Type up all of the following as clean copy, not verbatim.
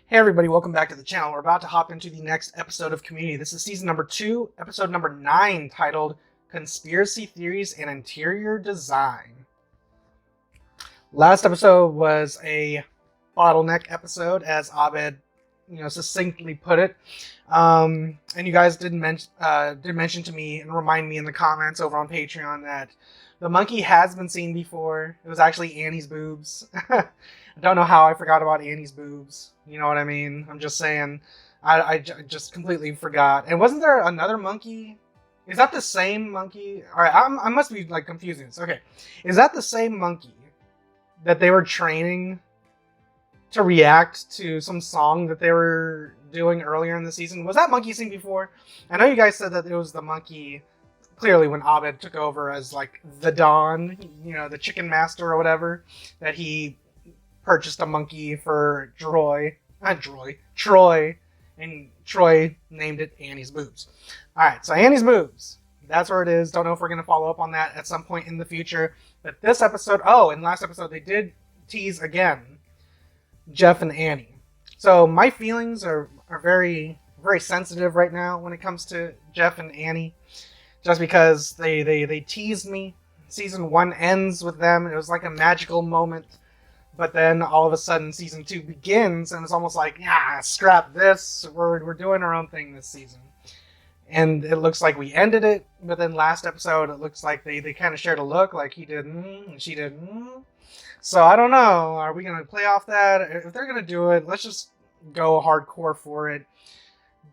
Hey everybody, welcome back to the channel. We're about to hop into the next episode of Community. This is season number 2, episode number 9, titled Conspiracy Theories and Interior Design. Last episode was a bottleneck episode, as Abed, succinctly put it. And you guys did mention to me and remind me in the comments over on Patreon that the monkey has been seen before. It was actually Annie's boobs. I don't know how I forgot about Annie's boobs. You know what I mean? I'm just saying. I just completely forgot. And wasn't there another monkey? Is that the same monkey? All right, I must be like confusing this. Okay, is that the same monkey that they were training to react to some song that they were doing earlier in the season? Was that monkey seen before? I know you guys said that it was the monkey. Clearly, when Abed took over as like the Don, the chicken master or whatever, that he purchased a monkey for Troy, and Troy named it Annie's boobs. Alright, so Annie's boobs. That's where it is. Don't know if we're going to follow up on that at some point in the future. But this episode, and last episode, they did tease again Jeff and Annie. So my feelings are very, very sensitive right now when it comes to Jeff and Annie. Just because they teased me. Season 1 ends with them. It was like a magical moment. But then all of a sudden season 2 begins and it's almost like, scrap this. We're doing our own thing this season. And it looks like we ended it. But then last episode, it looks like they kind of shared a look. Like he did, and she did. So I don't know. Are we going to play off that? If they're going to do it, let's just go hardcore for it.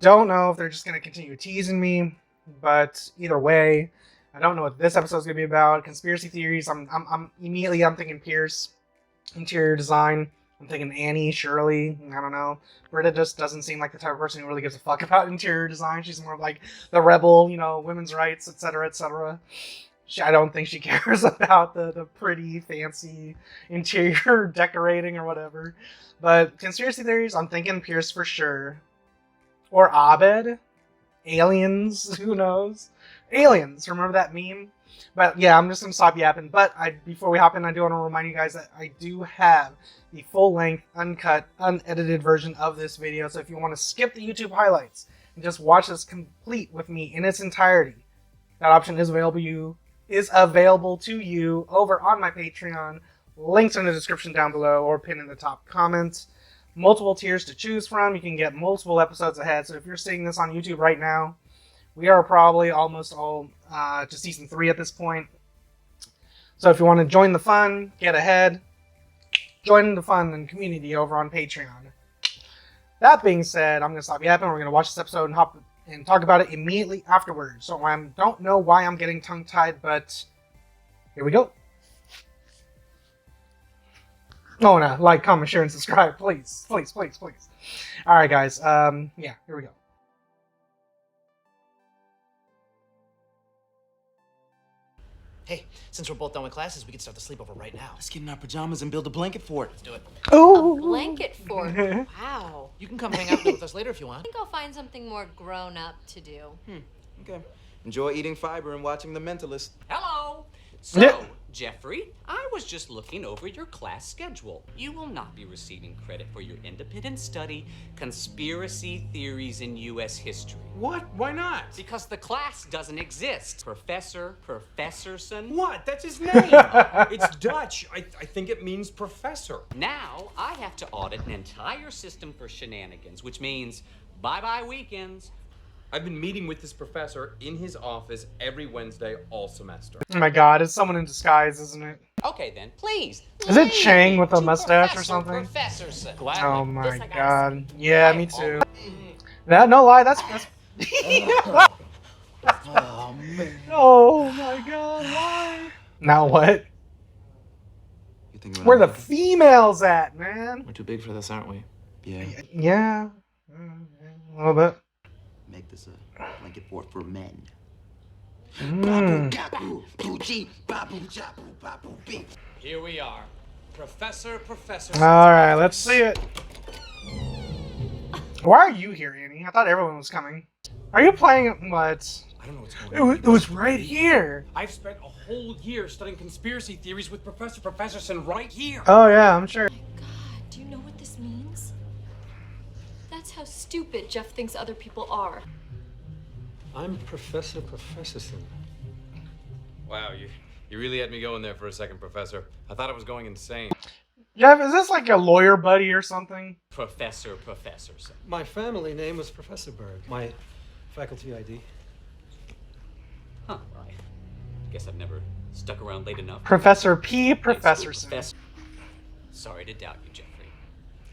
Don't know if they're just going to continue teasing me. But either way, I don't know what this episode's going to be about. Conspiracy theories. I'm thinking Pierce. Interior design. I'm thinking Annie, Shirley. I don't know. Britta just doesn't seem like the type of person who really gives a fuck about interior design. She's more of like the rebel, women's rights, etc., etc. I don't think she cares about the pretty, fancy interior decorating or whatever. But conspiracy theories, I'm thinking Pierce for sure. Or Abed. Aliens, who knows? Aliens, remember that meme? But yeah, I'm just going to stop yapping. But before we hop in, I do want to remind you guys that I do have the full-length, uncut, unedited version of this video. So if you want to skip the YouTube highlights and just watch this complete with me in its entirety, that option is available to you over on my Patreon. Links in the description down below or pinned in the top comments. Multiple tiers to choose from. You can get multiple episodes ahead. So if you're seeing this on YouTube right now, we are probably almost all to season 3 at this point. So if you want to join the fun, get ahead, join the fun and community over on Patreon. That being said, I'm going to stop yapping. We're going to watch this episode and talk about it immediately afterwards. So I don't know why I'm getting tongue-tied, but here we go. Oh, no, like, comment, share, and subscribe, please. Please, please, please. All right, guys. Yeah, here we go. Hey, since we're both done with classes, we can start the sleepover right now. Let's get in our pajamas and build a blanket fort. Let's do it. Oh, a blanket fort. Wow. You can come hang out with us later if you want. I think I'll find something more grown up to do. Okay. Enjoy eating fiber and watching The Mentalist. Hello. So, Jeffrey, I was just looking over your class schedule. You will not be receiving credit for your independent study, Conspiracy Theories in U.S. History. What? Why not? Because the class doesn't exist. Professor Professorson. What? That's his name. It's Dutch. I think it means professor. Now, I have to audit an entire system for shenanigans, which means bye-bye weekends. I've been meeting with this professor in his office every Wednesday all semester. oh my god, it's someone in disguise, isn't it? Okay then, please. Is it lead Chang me with a to mustache or Professor something? Professorson. Oh my This I gotta god. Yeah, me too. No lie, that's Oh, man. oh my god, why? Now what? You think Where the females at, man? We're too big for this, aren't we? Yeah. Yeah. A little bit. Make this a blanket fort for men. Here we are. Professor Alright, let's see it. Why are you here, Annie? I thought everyone was coming. Are you playing what? I don't know what's going on. It was right here. I've spent a whole year studying conspiracy theories with Professorson right here. Oh yeah, I'm sure. God, do you know what this means? That's how stupid Jeff thinks other people are. I'm Professor Professorson. Wow, you really had me going there for a second, Professor. I thought I was going insane. Jeff, is this like a lawyer buddy or something? Professor Professorson. My family name was Professor Berg. My faculty ID. Huh, right. Guess I've never stuck around late enough. Professor P. Night school Professorson. professor. Sorry to doubt you, Jeffrey.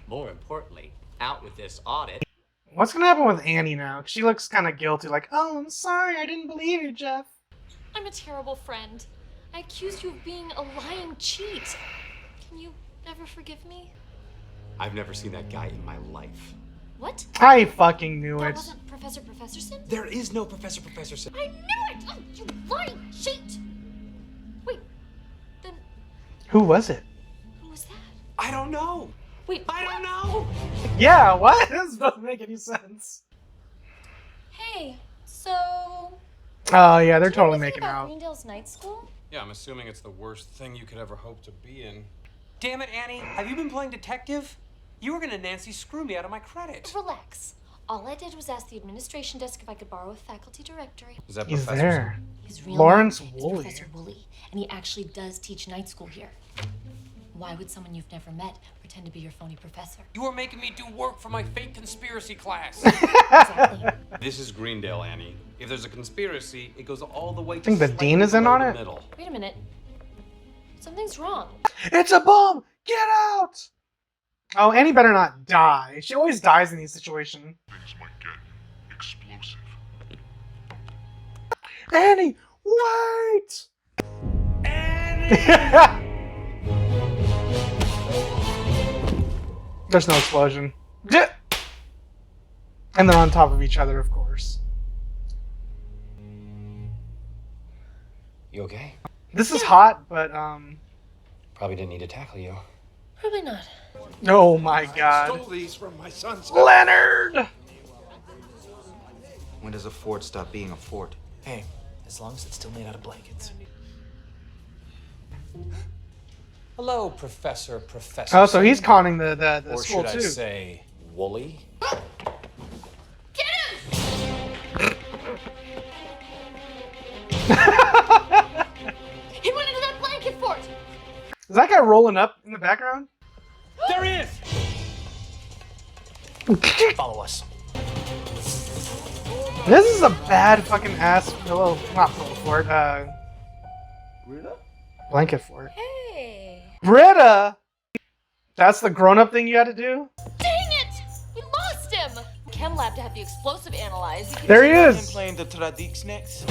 More importantly, out with this audit. What's gonna happen with Annie now? She looks kind of guilty, like, oh, I'm sorry, I didn't believe you, Jeff. I'm a terrible friend. I accused you of being a lying cheat. Can you ever forgive me? I've never seen that guy in my life. What? I fucking knew That it. wasn't Professor Professorson? There is no Professor Professorson. I knew it! Oh, you lying cheat! Wait, then Who was it? who was that? I don't know. Wait, I don't know. Yeah, what? This doesn't make any sense. Hey, so... Oh, yeah, they're do you know totally anything making about out. Greendale's night school? Yeah, I'm assuming it's the worst thing you could ever hope to be in. Damn it, Annie. Have you been playing detective? You were gonna Nancy screw me out of my credit. Relax. All I did was ask the administration desk if I could borrow a faculty directory. Is that He's Professor? there. His real Lawrence name is Woolley. Professor Woolley, and he actually does teach night school here. Why would someone you've never met pretend to be your phony professor? You were making me do work for my fake conspiracy class. Exactly. This is Greendale, Annie. If there's a conspiracy, it goes all the way to Think the slightly dean is in below on the it? middle. Wait a minute. Something's wrong. It's a bomb! Get out! Oh, Annie better not die. She always dies in these situations. Things might get explosive. Annie, wait! Annie! There's no explosion. And they're on top of each other, of course. You okay? This is hot, but, Probably didn't need to tackle you. Probably not. oh my god. Stole these from my son's. Leonard! When does a fort stop being a fort? Hey, as long as it's still made out of blankets. Hello, Professor Professor. Oh, so he's conning the Or school should I too. say, Wooly? Get him! He went into that blanket fort! Is that guy rolling up in the background? There he is! Follow us. This is a bad fucking ass. Well, not pillow fort. Blanket fort. Hey. Britta! That's the grown-up thing you had to do? Dang it! We lost him! Chem lab to have the explosive analyzed. There he is! Playing the Tradix next.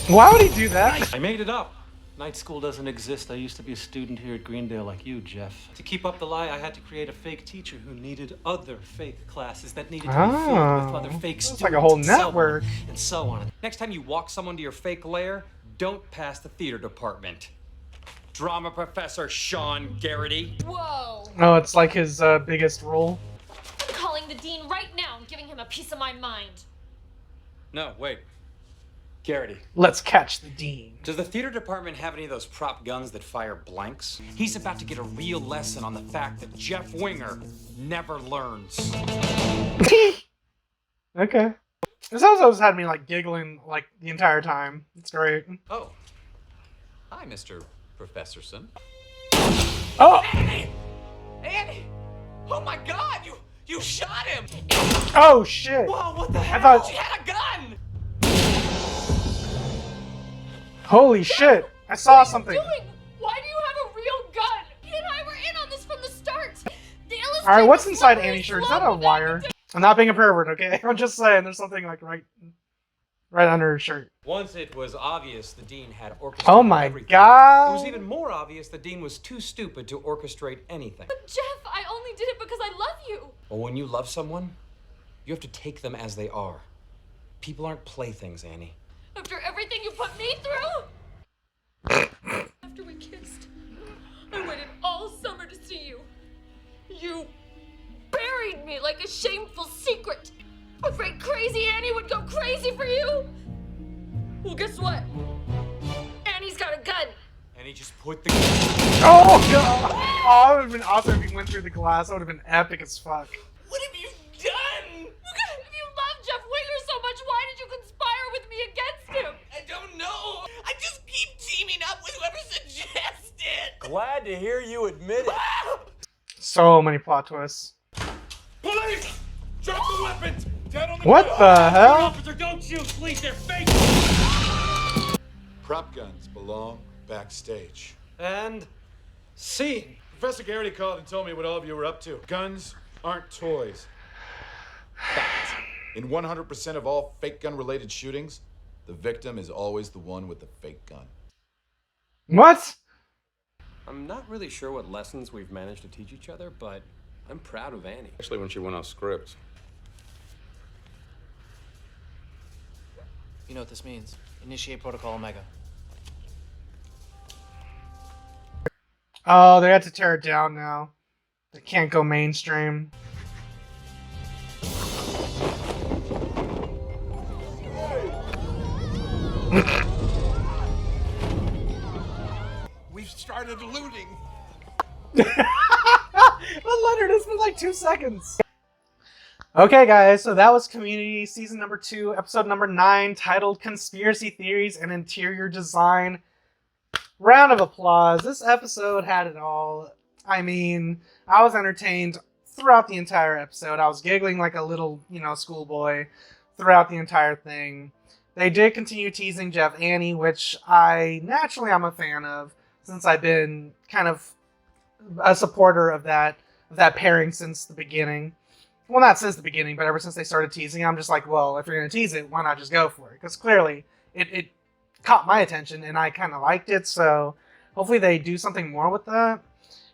Why would he do that? I made it up. Night school doesn't exist. I used to be a student here at Greendale like you, Jeff. To keep up the lie, I had to create a fake teacher who needed other fake classes that needed to be filled with other fake It's students. like a whole and so on, network. and so on. Next time you walk someone to your fake lair, don't pass the theater department. Drama Professor Sean Garrity. Whoa! Oh, it's like his biggest role. I'm calling the dean right now and giving him a piece of my mind. No, wait. Garrity. Let's catch the dean. Does the theater department have any of those prop guns that fire blanks? He's about to get a real lesson on the fact that Jeff Winger never learns. Okay. This episode's had me like giggling like the entire time. It's great. Oh. Hi, Mr. Professorson. Oh! Annie! Oh my god, you shot him! Oh shit! Whoa, what the I hell? thought. She had a gun! Holy shit! I saw something. Doing? Why do you have a real gun? He and I were in on this from the start. The illustrator Alright, what's was inside slippery Annie's shirt? Is that slope a without wire? I'm not being a pervert, okay? I'm just saying there's something like right under her shirt. Once it was obvious the dean had orchestrated Oh my everything. It god! was even more obvious the dean was too stupid to orchestrate anything. But Jeff, I only did it because I love you. Well, when you love someone, you have to take them as they are. People aren't playthings, Annie. After everything you put me through? After we kissed, I waited all summer to see you. You buried me like a shameful secret. Afraid crazy Annie would go crazy for you. Well, guess what? Annie's got a gun. And he just put the Oh god! Oh, it would have been awesome if he went through the glass. That would have been epic as fuck. What have you Glad to hear you admit it. So many plot twists. Police! Drop the weapons! Down on the What ground. the hell? Officer, don't shoot, please. They're fake. Prop guns belong backstage. And scene. Professor Garrity called and told me what all of you were up to. Guns aren't toys. Fact. In 100% of all fake gun-related shootings, the victim is always the one with the fake gun. What? I'm not really sure what lessons we've managed to teach each other, but I'm proud of Annie. Especially when she went off script. You know what this means. Initiate Protocol Omega. Oh, they had to tear it down now. They can't go mainstream. We've started looting. Well, Leonard, it's been like 2 seconds. Okay, guys, so that was Community Season number 2, Episode number 9, titled Conspiracy Theories and Interior Design. Round of applause. This episode had it all. I mean, I was entertained throughout the entire episode. I was giggling like a little, schoolboy throughout the entire thing. They did continue teasing Jeff Annie, which I'm a fan of, since I've been kind of a supporter of that pairing since the beginning. Well, not since the beginning, but ever since they started teasing, I'm just like, well, if you're going to tease it, why not just go for it? Because clearly, it caught my attention, and I kind of liked it, so hopefully they do something more with that.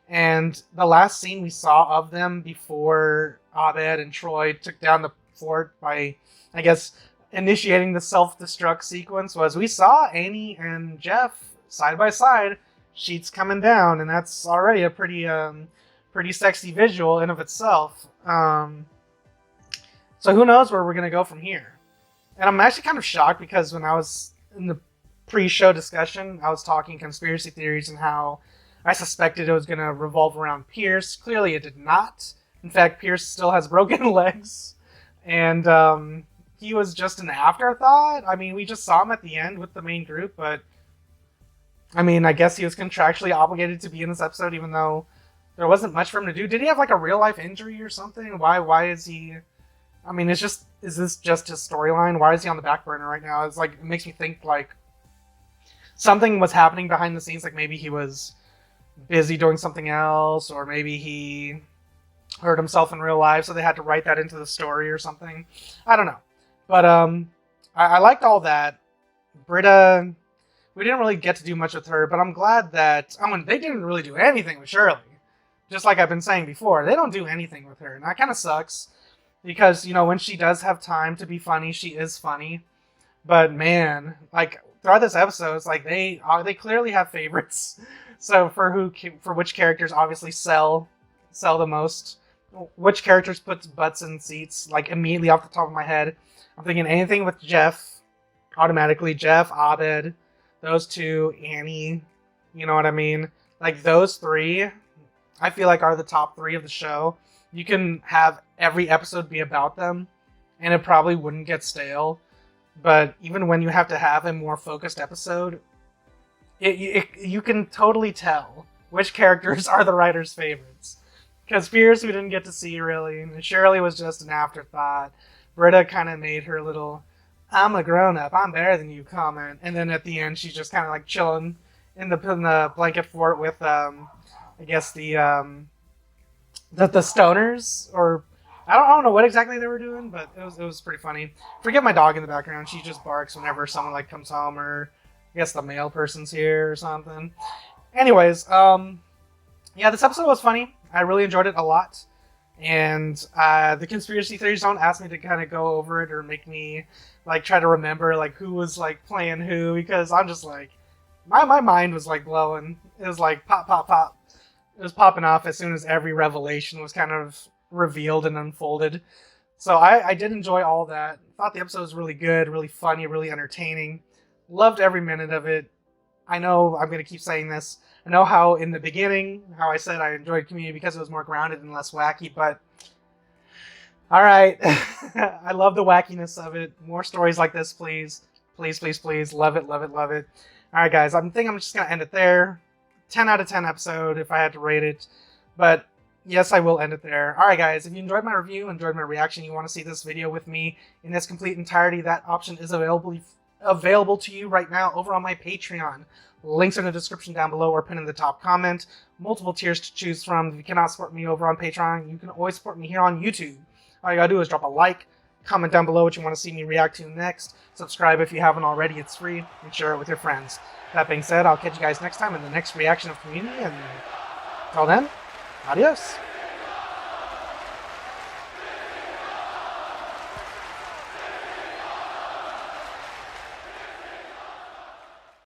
And the last scene we saw of them before Abed and Troy took down the fort by, I guess, initiating the self-destruct sequence was we saw Annie and Jeff side by side, sheets coming down, and that's already a pretty sexy visual in of itself. So who knows where we're going to go from here. And I'm actually kind of shocked because when I was in the pre-show discussion, I was talking conspiracy theories and how I suspected it was going to revolve around Pierce. Clearly it did not. In fact, Pierce still has broken legs. And he was just an afterthought. I mean, we just saw him at the end with the main group, but I mean, I guess he was contractually obligated to be in this episode even though there wasn't much for him to do. Did he have like a real life injury or something? Why is he... I mean, is this just his storyline? Why is he on the back burner right now? It's like, it makes me think like something was happening behind the scenes. Like maybe he was busy doing something else, or maybe he hurt himself in real life, so they had to write that into the story or something. I don't know. But I liked all that. Britta, we didn't really get to do much with her, but I'm glad that... they didn't really do anything with Shirley. Just like I've been saying before, they don't do anything with her, and that kind of sucks. Because, when she does have time to be funny, she is funny. But man, like, throughout this episode, it's like they clearly have favorites. So for which characters obviously sell the most, which characters puts butts in seats, like immediately off the top of my head, I'm thinking anything with Jeff, automatically Jeff, Abed, those two, Annie, you know what I mean? Like those three, I feel like are the top 3 of the show. You can have every episode be about them, and it probably wouldn't get stale. But even when you have to have a more focused episode, you can totally tell which characters are the writer's favorites. Because Pierce, we didn't get to see really, and Shirley was just an afterthought. Britta kind of made her little, I'm a grown-up, I'm better than you comment. And then at the end, she's just kind of like chilling in the blanket fort with, I guess the stoners, or I don't know what exactly they were doing, but it was pretty funny. Forget my dog in the background. She just barks whenever someone like comes home, or I guess the male person's here or something. Anyways, yeah, this episode was funny. I really enjoyed it a lot. And the conspiracy theories don't ask me to kind of go over it or make me like try to remember like who was like playing who, because I'm just like my mind was like blowing. It was like pop pop pop. It was popping off as soon as every revelation was kind of revealed and unfolded. So I did enjoy all that. Thought the episode was really good, really funny, really entertaining. Loved every minute of it. I know I'm going to keep saying this. I know how in the beginning, how I said I enjoyed Community because it was more grounded and less wacky, but alright. I love the wackiness of it. More stories like this, please. Please, please, please. Love it, love it, love it. Alright guys, I think I'm just going to end it there. 10 out of 10 episode if I had to rate it. But yes, I will end it there. Alright guys, if you enjoyed my review, enjoyed my reaction, you want to see this video with me in its complete entirety, that option is available to you right now over on my Patreon. Links are in the description down below or pinned in the top comment. Multiple tiers to choose from. If you cannot support me over on Patreon, you can always support me here on YouTube. All you gotta do is drop a like, comment down below what you want to see me react to next, subscribe if you haven't already, it's free, and share it with your friends. That being said, I'll catch you guys next time in the next reaction of Community, and until then, adios.